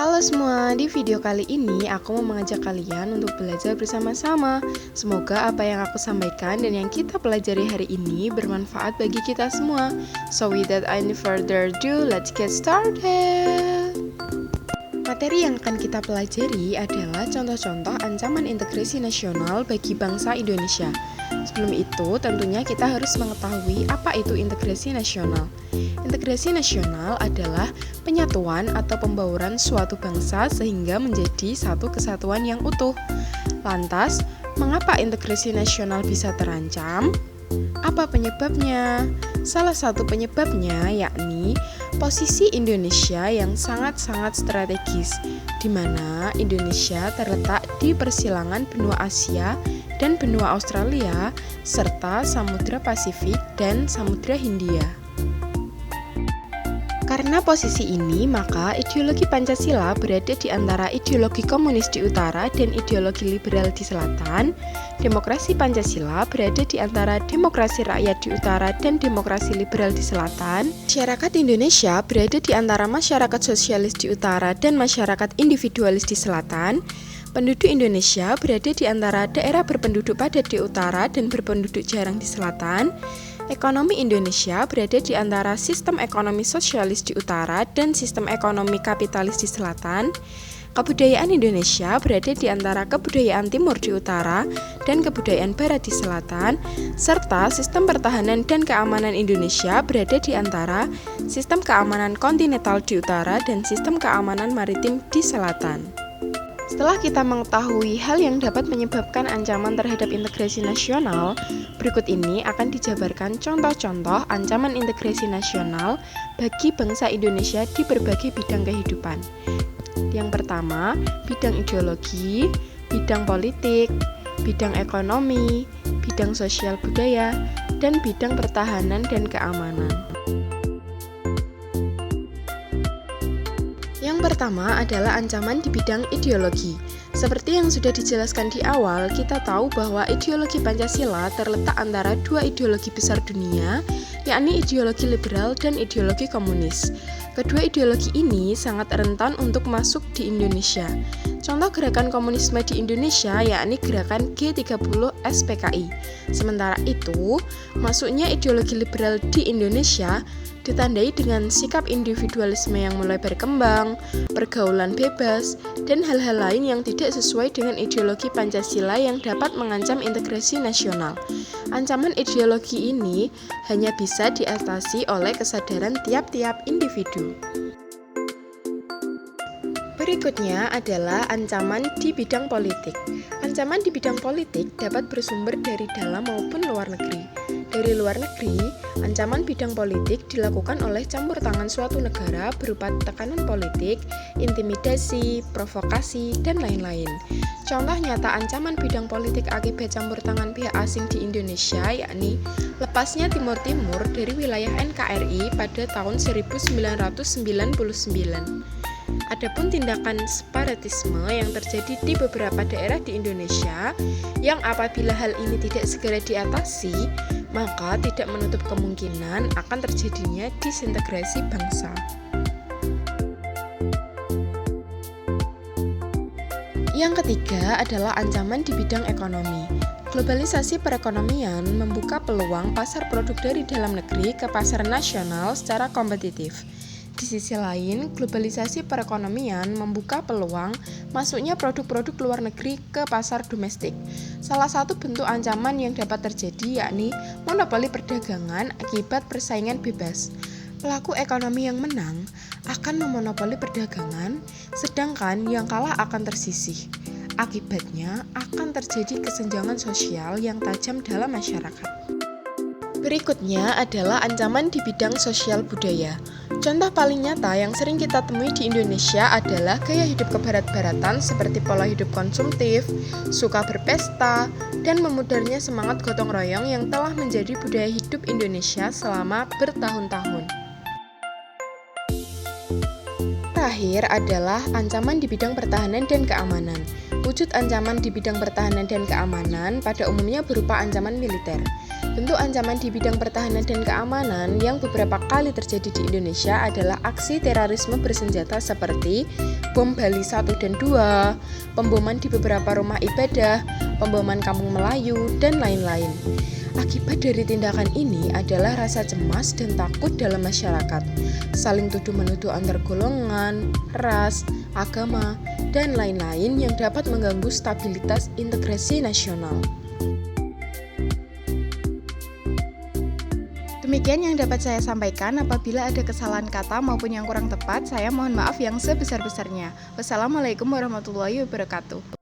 Halo semua, di video kali ini aku mau mengajak kalian untuk belajar bersama-sama. Semoga apa yang aku sampaikan dan yang kita pelajari hari ini bermanfaat bagi kita semua. So without any further ado, let's get started. Materi yang akan kita pelajari adalah contoh-contoh ancaman integrasi nasional bagi bangsa Indonesia. Sebelum itu, tentunya kita harus mengetahui apa itu integrasi nasional. Integrasi nasional adalah penyatuan atau pembauran suatu bangsa sehingga menjadi satu kesatuan yang utuh. Lantas, mengapa integrasi nasional bisa terancam? Apa penyebabnya? Salah satu penyebabnya yakni posisi Indonesia yang sangat-sangat strategis, di mana Indonesia terletak di persilangan benua Asia dan benua Australia, serta Samudra Pasifik dan Samudra Hindia. Karena posisi ini, maka ideologi Pancasila berada di antara ideologi komunis di utara dan ideologi liberal di selatan. Demokrasi Pancasila berada di antara demokrasi rakyat di utara dan demokrasi liberal di selatan. Masyarakat Indonesia berada di antara masyarakat sosialis di utara dan masyarakat individualis di selatan. Penduduk Indonesia berada di antara daerah berpenduduk padat di utara dan berpenduduk jarang di selatan. Ekonomi Indonesia berada di antara sistem ekonomi sosialis di utara dan sistem ekonomi kapitalis di selatan. Kebudayaan Indonesia berada di antara kebudayaan timur di utara dan kebudayaan barat di selatan, serta sistem pertahanan dan keamanan Indonesia berada di antara sistem keamanan kontinental di utara dan sistem keamanan maritim di selatan. Setelah kita mengetahui hal yang dapat menyebabkan ancaman terhadap integrasi nasional, berikut ini akan dijabarkan contoh-contoh ancaman integrasi nasional bagi bangsa Indonesia di berbagai bidang kehidupan. Yang pertama, bidang ideologi, bidang politik, bidang ekonomi, bidang sosial budaya, dan bidang pertahanan dan keamanan. Yang pertama adalah ancaman di bidang ideologi. Seperti yang sudah dijelaskan di awal, kita tahu bahwa ideologi Pancasila terletak antara dua ideologi besar dunia, yakni ideologi liberal dan ideologi komunis. Kedua ideologi ini sangat rentan untuk masuk di Indonesia. Contoh gerakan komunisme di Indonesia yakni gerakan G30 SPKI. Sementara itu, masuknya ideologi liberal di Indonesia ditandai dengan sikap individualisme yang mulai berkembang, pergaulan bebas, dan hal-hal lain yang tidak sesuai dengan ideologi Pancasila yang dapat mengancam integrasi nasional. Ancaman ideologi ini hanya bisa diatasi oleh kesadaran tiap-tiap individu. Berikutnya adalah ancaman di bidang politik. Ancaman di bidang politik dapat bersumber dari dalam maupun luar negeri. Dari luar negeri, ancaman bidang politik dilakukan oleh campur tangan suatu negara berupa tekanan politik, intimidasi, provokasi, dan lain-lain. Contoh nyata ancaman bidang politik akibat campur tangan pihak asing di Indonesia yakni lepasnya Timur Timur dari wilayah NKRI pada tahun 1999. Adapun tindakan separatisme yang terjadi di beberapa daerah di Indonesia yang apabila hal ini tidak segera diatasi, maka tidak menutup kemungkinan akan terjadinya disintegrasi bangsa. Yang ketiga adalah ancaman di bidang ekonomi. Globalisasi perekonomian membuka peluang pasar produk dari dalam negeri ke pasar nasional secara kompetitif. Di sisi lain, globalisasi perekonomian membuka peluang masuknya produk-produk luar negeri ke pasar domestik. Salah satu bentuk ancaman yang dapat terjadi yakni monopoli perdagangan akibat persaingan bebas. Pelaku ekonomi yang menang akan memonopoli perdagangan, sedangkan yang kalah akan tersisih. Akibatnya akan terjadi kesenjangan sosial yang tajam dalam masyarakat. Berikutnya adalah ancaman di bidang sosial budaya. Contoh paling nyata yang sering kita temui di Indonesia adalah gaya hidup kebarat-baratan seperti pola hidup konsumtif, suka berpesta, dan memudarnya semangat gotong royong yang telah menjadi budaya hidup Indonesia selama bertahun-tahun. Terakhir adalah ancaman di bidang pertahanan dan keamanan. Wujud ancaman di bidang pertahanan dan keamanan pada umumnya berupa ancaman militer. Bentuk ancaman di bidang pertahanan dan keamanan yang beberapa kali terjadi di Indonesia adalah aksi terorisme bersenjata seperti bom Bali 1 dan 2, pemboman di beberapa rumah ibadah, pemboman kampung Melayu, dan lain-lain. Akibat dari tindakan ini adalah rasa cemas dan takut dalam masyarakat, saling tuduh-menuduh antar golongan, ras, agama, dan lain-lain yang dapat mengganggu stabilitas integrasi nasional. Demikian yang dapat saya sampaikan. Apabila ada kesalahan kata maupun yang kurang tepat, saya mohon maaf yang sebesar-besarnya. Wassalamualaikum warahmatullahi wabarakatuh.